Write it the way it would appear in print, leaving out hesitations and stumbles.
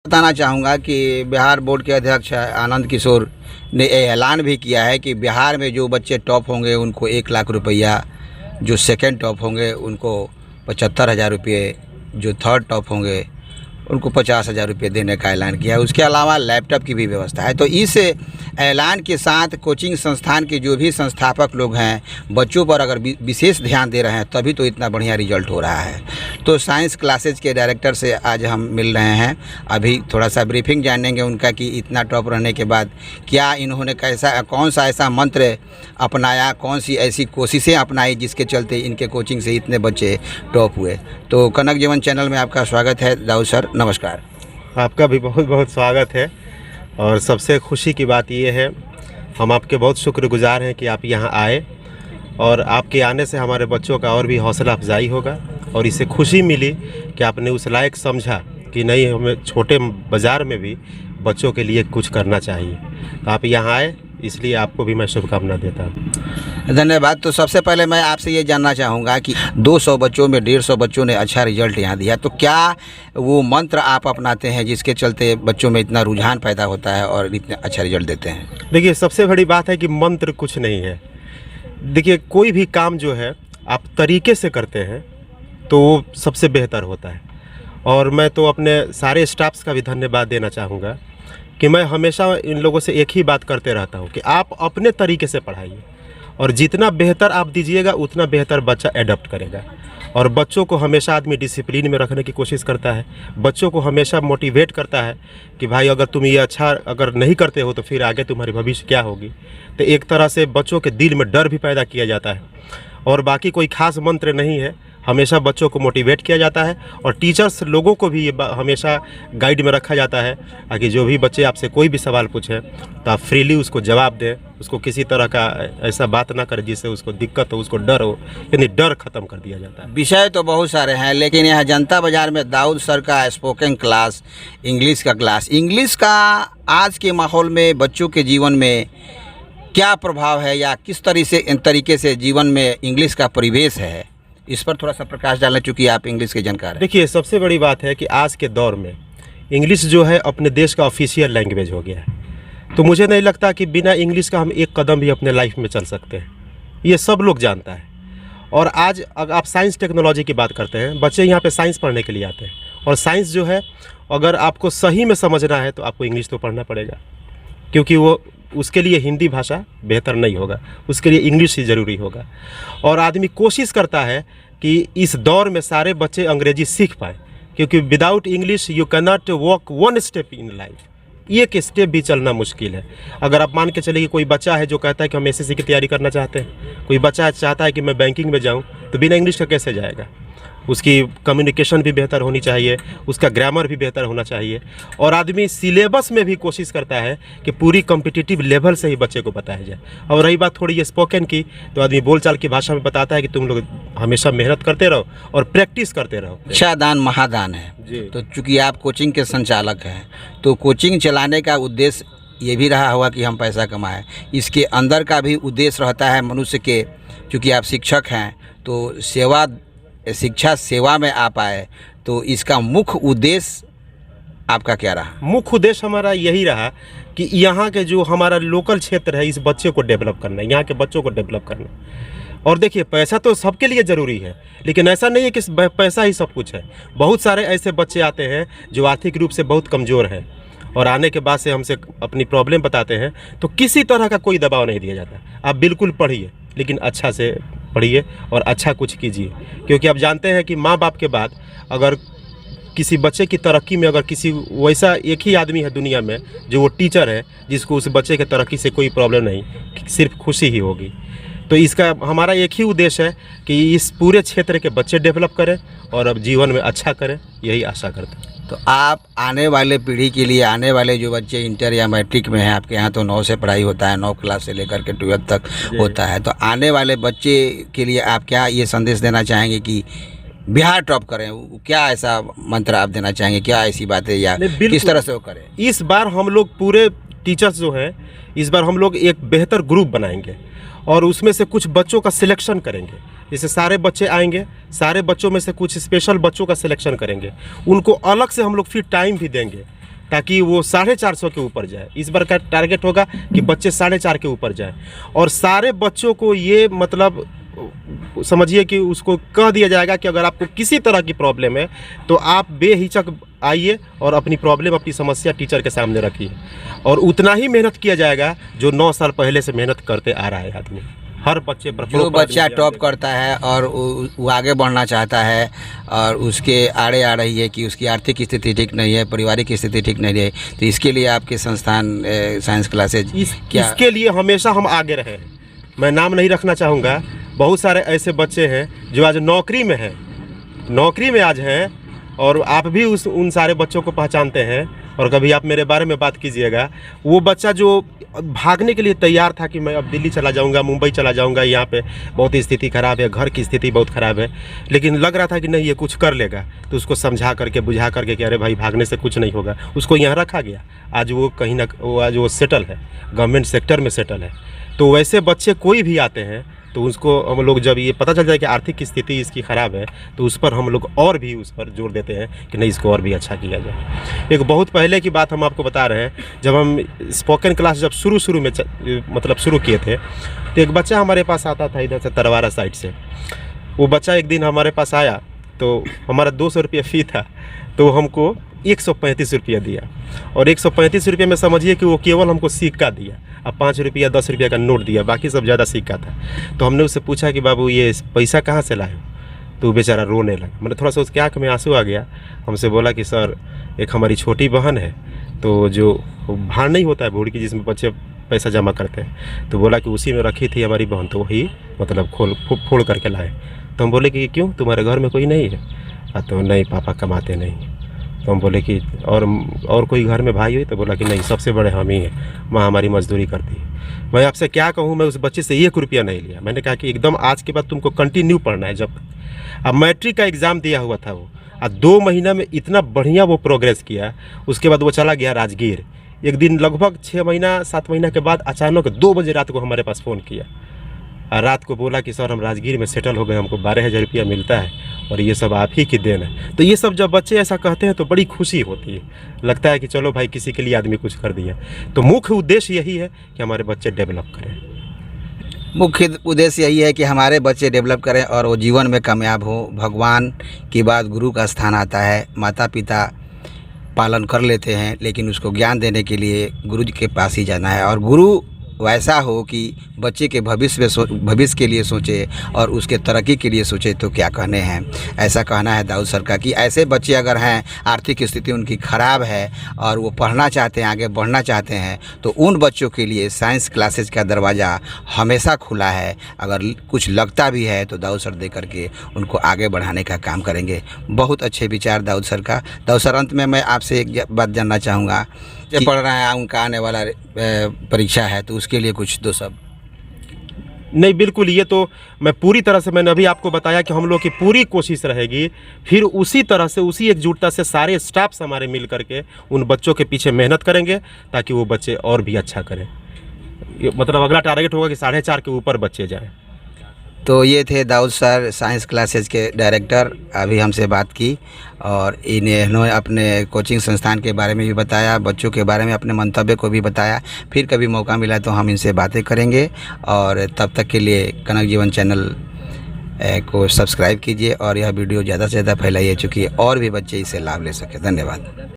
बताना चाहूँगा कि बिहार बोर्ड के अध्यक्ष आनंद किशोर ने ऐलान भी किया है कि बिहार में जो बच्चे टॉप होंगे उनको 1 लाख रुपया, जो सेकंड टॉप होंगे उनको 75,000 रुपये, जो थर्ड टॉप होंगे उनको 50,000 रुपये देने का ऐलान किया है। उसके अलावा लैपटॉप की भी व्यवस्था है। तो इस ऐलान के साथ कोचिंग संस्थान के जो भी संस्थापक लोग हैं, बच्चों पर अगर विशेष ध्यान दे रहे हैं तभी तो इतना बढ़िया रिजल्ट हो रहा है। तो साइंस क्लासेज के डायरेक्टर से आज हम मिल रहे हैं, अभी थोड़ा सा ब्रीफिंग जानेंगे उनका कि इतना टॉप रहने के बाद क्या इन्होंने कौन सा ऐसा मंत्र अपनाया, कौन सी ऐसी कोशिशें अपनाई जिसके चलते इनके कोचिंग से इतने बच्चे टॉप हुए। तो कनक जीवन चैनल में आपका स्वागत है दाऊद सर, नमस्कार। आपका भी बहुत बहुत स्वागत है। और सबसे खुशी की बात ये है, हम आपके बहुत शुक्रगुजार हैं कि आप यहाँ आए और आपके आने से हमारे बच्चों का और भी हौसला अफजाई होगा और इससे खुशी मिली कि आपने उस लायक समझा कि नहीं, हमें छोटे बाज़ार में भी बच्चों के लिए कुछ करना चाहिए। तो आप यहाँ आए, इसलिए आपको भी मैं शुभकामना देता हूँ। धन्यवाद। तो सबसे पहले मैं आपसे ये जानना चाहूँगा कि 200 बच्चों में 150 बच्चों ने अच्छा रिजल्ट यहाँ दिया, तो क्या वो मंत्र आप अपनाते हैं जिसके चलते बच्चों में इतना रुझान पैदा होता है और इतने अच्छा रिजल्ट देते हैं? देखिए, सबसे बड़ी बात है कि मंत्र कुछ नहीं है। देखिए, कोई भी काम जो है आप तरीके से करते हैं तो वो सबसे बेहतर होता है। और मैं तो अपने सारे स्टाफ्स का भी धन्यवाद देना चाहूँगा कि मैं हमेशा इन लोगों से एक ही बात करते रहता हूँ कि आप अपने तरीके से पढ़ाइए और जितना बेहतर आप दीजिएगा उतना बेहतर बच्चा एडॉप्ट करेगा। और बच्चों को हमेशा आदमी डिसिप्लिन में रखने की कोशिश करता है, बच्चों को हमेशा मोटिवेट करता है कि भाई अगर तुम ये अच्छा अगर नहीं करते हो तो फिर आगे तुम्हारी भविष्य क्या होगी। तो एक तरह से बच्चों के दिल में डर भी पैदा किया जाता है और बाकी कोई खास मंत्र नहीं है। हमेशा बच्चों को मोटिवेट किया जाता है और टीचर्स लोगों को भी ये हमेशा गाइड में रखा जाता है ताकि जो भी बच्चे आपसे कोई भी सवाल पूछे तो आप फ्रीली उसको जवाब दें, उसको किसी तरह का ऐसा बात ना करें जिससे उसको दिक्कत हो, उसको डर हो, यानी डर ख़त्म कर दिया जाता है। विषय तो बहुत सारे हैं, लेकिन यहाँ जनता बाज़ार में दाऊद सर का स्पोकन क्लास, इंग्लिश का क्लास, इंग्लिश का आज के माहौल में बच्चों के जीवन में क्या प्रभाव है या किस तरीके से जीवन में इंग्लिश का परिवेश है, इस पर थोड़ा सा प्रकाश डालना, चूँकि आप इंग्लिश के जानकार हैं। देखिए, सबसे बड़ी बात है कि आज के दौर में इंग्लिश जो है अपने देश का ऑफिशियल लैंग्वेज हो गया है। तो मुझे नहीं लगता कि बिना इंग्लिश का हम एक कदम भी अपने लाइफ में चल सकते हैं, ये सब लोग जानता है। और आज अगर आप साइंस टेक्नोलॉजी की बात करते हैं, बच्चे यहाँ पे साइंस पढ़ने के लिए आते हैं और साइंस जो है अगर आपको सही में समझना है तो आपको इंग्लिश तो पढ़ना पड़ेगा, क्योंकि वो उसके लिए हिंदी भाषा बेहतर नहीं होगा, उसके लिए इंग्लिश ही ज़रूरी होगा। और आदमी कोशिश करता है कि इस दौर में सारे बच्चे अंग्रेजी सीख पाएँ, क्योंकि without English you can not walk one step in life. एक स्टेप भी चलना मुश्किल है। अगर आप मान के चलिए कि कोई बच्चा है जो कहता है कि हम एसएससी की तैयारी करना चाहते हैं, कोई बच्चा चाहता है कि मैं बैंकिंग में जाऊँ, तो बिना इंग्लिश का कैसे जाएगा? उसकी कम्युनिकेशन भी बेहतर होनी चाहिए, उसका ग्रामर भी बेहतर होना चाहिए। और आदमी सिलेबस में भी कोशिश करता है कि पूरी कॉम्पिटिटिव लेवल से ही बच्चे को बताया जाए। और रही बात थोड़ी ये स्पोकन की, तो आदमी बोलचाल की भाषा में बताता है कि तुम लोग हमेशा मेहनत करते रहो और प्रैक्टिस करते रहो। शिक्षा दान महादान है जी। तो चूँकि आप कोचिंग के संचालक हैं, तो कोचिंग चलाने का उद्देश्य ये भी रहा होगा कि हम पैसा कमाएं, इसके अंदर का भी उद्देश्य रहता है मनुष्य के। चूँकि आप शिक्षक हैं तो शिक्षा सेवा में आप आए, तो इसका मुख्य उद्देश्य आपका क्या रहा? मुख्य उद्देश्य हमारा यही रहा कि यहाँ के जो हमारा लोकल क्षेत्र है, इस बच्चे को डेवलप करना, यहाँ के बच्चों को डेवलप करना। और देखिए, पैसा तो सबके लिए ज़रूरी है, लेकिन ऐसा नहीं है कि पैसा ही सब कुछ है। बहुत सारे ऐसे बच्चे आते हैं जो आर्थिक रूप से बहुत कमज़ोर हैं और आने के बाद से हमसे अपनी प्रॉब्लम बताते हैं, तो किसी तरह का कोई दबाव नहीं दिया जाता। आप बिल्कुल पढ़िए, लेकिन अच्छा से पढ़िए और अच्छा कुछ कीजिए, क्योंकि आप जानते हैं कि माँ बाप के बाद अगर किसी बच्चे की तरक्की में अगर किसी वैसा एक ही आदमी है दुनिया में जो वो टीचर है, जिसको उस बच्चे के तरक्की से कोई प्रॉब्लम नहीं, सिर्फ खुशी ही होगी। तो इसका हमारा एक ही उद्देश्य है कि इस पूरे क्षेत्र के बच्चे डेवलप करें और अब जीवन में अच्छा करें, यही आशा करते हैं। तो आप आने वाले पीढ़ी के लिए, आने वाले जो बच्चे इंटर या मैट्रिक में हैं, आपके यहाँ तो 9 से पढ़ाई होता है, 9 क्लास से लेकर के 12 तक होता है, तो आने वाले बच्चे के लिए आप क्या ये संदेश देना चाहेंगे कि बिहार टॉप करें? क्या ऐसा मंत्र आप देना चाहेंगे? क्या ऐसी बातें या किस तरह से वो करें? इस बार हम लोग पूरे टीचर्स जो हैं, इस बार हम लोग एक बेहतर ग्रुप बनाएंगे और उसमें से कुछ बच्चों का सिलेक्शन करेंगे। जैसे सारे बच्चे आएंगे, सारे बच्चों में से कुछ स्पेशल बच्चों का सिलेक्शन करेंगे, उनको अलग से हम लोग फिर टाइम भी देंगे ताकि वो 450 के ऊपर जाए। इस बार का टारगेट होगा कि बच्चे 4.5 के ऊपर जाएं और सारे बच्चों को ये मतलब समझिए कि उसको कह दिया जाएगा कि अगर आपको किसी तरह की प्रॉब्लम है तो आप बेहिचक आइए और अपनी प्रॉब्लम, अपनी समस्या टीचर के सामने रखिए। और उतना ही मेहनत किया जाएगा जो 9 साल पहले से मेहनत करते आ रहा है आदमी। हर बच्चे पर जो बच्चा टॉप करता है और वो आगे बढ़ना चाहता है और उसके आड़े आ रही है कि उसकी आर्थिक स्थिति ठीक नहीं है, पारिवारिक स्थिति ठीक नहीं है, तो इसके लिए आपके संस्थान साइंस क्लासेज इसके लिए हमेशा हम आगे रहे हैं। मैं नाम नहीं रखना चाहूँगा, बहुत सारे ऐसे बच्चे हैं जो आज नौकरी में आज हैं और आप भी उन सारे बच्चों को पहचानते हैं। और कभी आप मेरे बारे में बात कीजिएगा, वो बच्चा जो भागने के लिए तैयार था कि मैं अब दिल्ली चला जाऊंगा, मुंबई चला जाऊंगा, यहाँ पे बहुत स्थिति ख़राब है, घर की स्थिति बहुत ख़राब है, लेकिन लग रहा था कि नहीं ये कुछ कर लेगा, तो उसको समझा करके बुझा करके कि अरे भाई भागने से कुछ नहीं होगा, उसको यहाँ रखा गया। आज वो कहीं ना आज वो सेटल है, गवर्नमेंट सेक्टर में सेटल है। तो वैसे बच्चे कोई भी आते हैं तो उसको हम लोग जब ये पता चल जाए कि आर्थिक स्थिति इसकी ख़राब है तो उस पर हम लोग और भी उस पर जोर देते हैं कि नहीं इसको और भी अच्छा किया जाए। एक बहुत पहले की बात हम आपको बता रहे हैं, जब हम स्पोकन क्लास जब शुरू में मतलब शुरू किए थे तो एक बच्चा हमारे पास आता था इधर से तरवारा साइड से। वो बच्चा एक दिन हमारे पास आया तो हमारा 200 रुपये फ़ी था, तो हमको 135 रुपया दिया। और 135 रुपये में समझिए कि वो केवल हमको सिक्का दिया, अब 5 रुपया 10 रुपया का नोट दिया, बाकी सब ज़्यादा सिक्का था। तो हमने उससे पूछा कि बाबू ये पैसा कहाँ से लाए हो? तो वो बेचारा रोने लगा। मैंने थोड़ा सा उसके आँख में आंसू आ गया। हमसे बोला कि सर एक हमारी छोटी बहन है, तो जो भाड़ नहीं होता है भूड़ की जिसमें बच्चे पैसा जमा करते हैं, तो बोला कि उसी में रखी थी हमारी बहन, तो वही मतलब फोड़ करके लाए। तो हम बोले कि क्यों, तुम्हारे घर में कोई नहीं है? तो नहीं पापा कमाते नहीं। तो हम बोले कि और कोई घर में भाई हुई? तो बोला कि नहीं, सबसे बड़े हम ही हैं, माँ हमारी मजदूरी करती है। मैं आपसे क्या कहूँ, मैं उस बच्चे से 1 रुपया नहीं लिया। मैंने कहा कि एकदम आज के बाद तुमको कंटिन्यू पढ़ना है। जब अब मैट्रिक का एग्ज़ाम दिया हुआ था वो, और 2 महीना में इतना बढ़िया वो प्रोग्रेस किया। उसके बाद वो चला गया राजगीर। एक दिन लगभग 6 महीना 7 महीना के बाद अचानक 2 बजे रात को हमारे पास फ़ोन किया और रात को बोला कि सर हम राजगीर में सेटल हो गए, हमको 12,000 रुपया मिलता है और ये सब आप ही की देन है। तो ये सब जब बच्चे ऐसा कहते हैं तो बड़ी खुशी होती है, लगता है कि चलो भाई किसी के लिए आदमी कुछ कर दिया। तो मुख्य उद्देश्य यही है कि हमारे बच्चे डेवलप करें। मुख्य उद्देश्य यही है कि हमारे बच्चे डेवलप करें और वो जीवन में कामयाब हो। भगवान के बाद गुरु का स्थान आता है। माता पिता पालन कर लेते हैं, लेकिन उसको ज्ञान देने के लिए गुरु जी के पास ही जाना है। और गुरु वैसा हो कि बच्चे के भविष्य के लिए सोचे और उसके तरक्की के लिए सोचे, तो क्या कहने हैं। ऐसा कहना है दाऊद सर का कि ऐसे बच्चे अगर हैं, आर्थिक स्थिति उनकी ख़राब है और वो पढ़ना चाहते हैं, आगे बढ़ना चाहते हैं, तो उन बच्चों के लिए साइंस क्लासेज का दरवाज़ा हमेशा खुला है। अगर कुछ लगता भी है तो दाऊद सर दे करके उनको आगे बढ़ाने का काम करेंगे। बहुत अच्छे विचार दाऊद सर का। दाऊद सर, अंत में मैं आपसे एक बात जानना चाहूँगा, जो पढ़ रहे हैं उनका आने वाला परीक्षा है, तो उसके लिए कुछ 2 शब्द। नहीं, बिल्कुल, ये तो मैं पूरी तरह से, मैंने अभी आपको बताया कि हम लोग की पूरी कोशिश रहेगी, फिर उसी तरह से उसी एकजुटता से सारे स्टाफ्स हमारे मिल करके उन बच्चों के पीछे मेहनत करेंगे ताकि वो बच्चे और भी अच्छा करें। मतलब अगला टारगेट होगा कि 4.5 के ऊपर बच्चे जाएं। तो ये थे दाऊद सर, साइंस क्लासेज के डायरेक्टर, अभी हमसे बात की और इन्होंने अपने कोचिंग संस्थान के बारे में भी बताया, बच्चों के बारे में अपने मंतव्य को भी बताया। फिर कभी मौका मिला तो हम इनसे बातें करेंगे। और तब तक के लिए कनक जीवन चैनल को सब्सक्राइब कीजिए और यह वीडियो ज़्यादा से ज़्यादा फैलाइए, चूँकि और भी बच्चे इससे लाभ ले सकें। धन्यवाद।